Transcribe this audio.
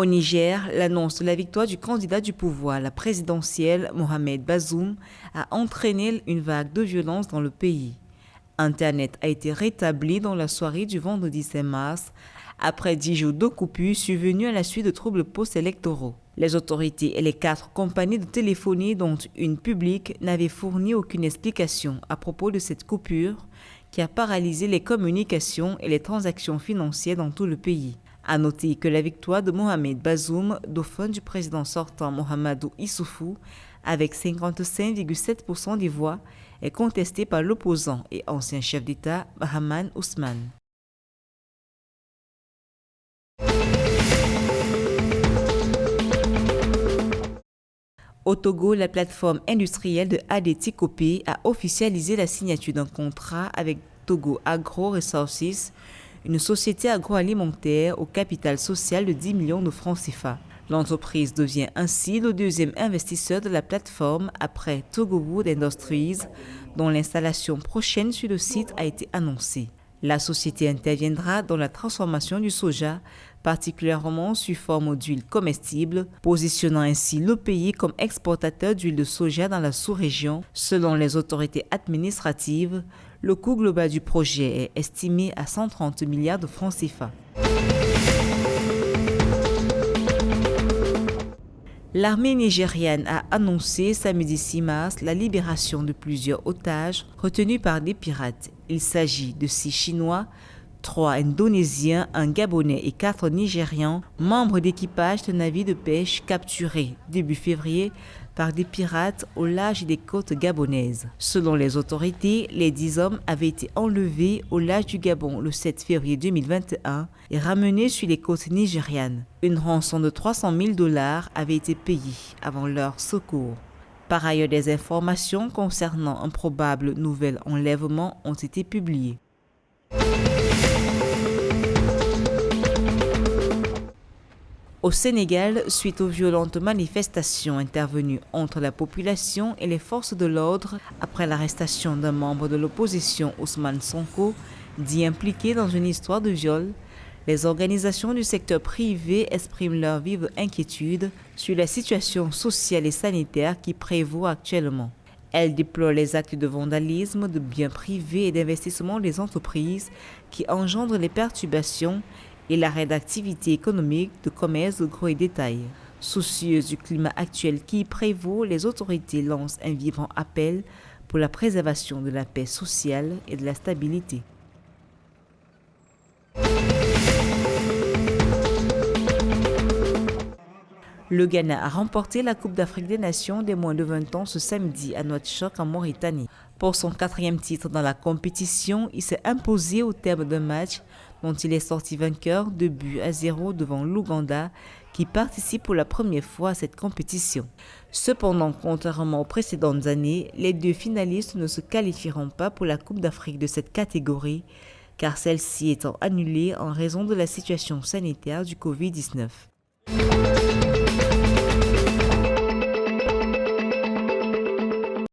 Au Niger, l'annonce de la victoire du candidat du pouvoir à la présidentielle, Mohamed Bazoum, a entraîné une vague de violence dans le pays. Internet a été rétabli dans la soirée du vendredi 5 mars, après 10 jours de coupure survenus à la suite de troubles post-électoraux. Les autorités et les 4 compagnies de téléphonie, dont une publique, n'avaient fourni aucune explication à propos de cette coupure qui a paralysé les communications et les transactions financières dans tout le pays. À noter que la victoire de Mohamed Bazoum, dauphin du président sortant Mahamadou Issoufou, avec 55,7% des voix, est contestée par l'opposant et ancien chef d'État Mahaman Ousmane. Au Togo, la plateforme industrielle de ADT Copé a officialisé la signature d'un contrat avec Togo Agro Resources, une société agroalimentaire au capital social de 10 millions de francs CFA. L'entreprise devient ainsi le deuxième investisseur de la plateforme après Togo Wood Industries, dont l'installation prochaine sur le site a été annoncée. La société interviendra dans la transformation du soja, particulièrement sous forme d'huile comestible, positionnant ainsi le pays comme exportateur d'huile de soja dans la sous-région. Selon les autorités administratives, le coût global du projet est estimé à 130 milliards de francs CFA. L'armée nigériane a annoncé samedi 6 mars la libération de plusieurs otages retenus par des pirates. Il s'agit de 6 Chinois, 3 Indonésiens, un Gabonais et 4 Nigérians, membres d'équipage de navires de pêche capturés début février par des pirates au large des côtes gabonaises. Selon les autorités, les 10 hommes avaient été enlevés au large du Gabon le 7 février 2021 et ramenés sur les côtes nigérianes. Une rançon de $300,000 avait été payée avant leur secours. Par ailleurs, des informations concernant un probable nouvel enlèvement ont été publiées. Au Sénégal, suite aux violentes manifestations intervenues entre la population et les forces de l'ordre après l'arrestation d'un membre de l'opposition Ousmane Sonko, dit impliqué dans une histoire de viol, les organisations du secteur privé expriment leur vive inquiétude sur la situation sociale et sanitaire qui prévaut actuellement. Elles déplorent les actes de vandalisme, de biens privés et d'investissement des entreprises qui engendrent les perturbations et l'arrêt d'activité économique, de commerce de gros et détail. Soucieuses du climat actuel qui y prévaut, les autorités lancent un vibrant appel pour la préservation de la paix sociale et de la stabilité. Le Ghana a remporté la Coupe d'Afrique des Nations des moins de 20 ans ce samedi à Nouakchott en Mauritanie. Pour son 4e titre dans la compétition, il s'est imposé au terme d'un match dont il est sorti vainqueur 2-0 devant l'Ouganda qui participe pour la première fois à cette compétition. Cependant, contrairement aux précédentes années, les 2 finalistes ne se qualifieront pas pour la Coupe d'Afrique de cette catégorie car celle-ci étant annulée en raison de la situation sanitaire du Covid-19.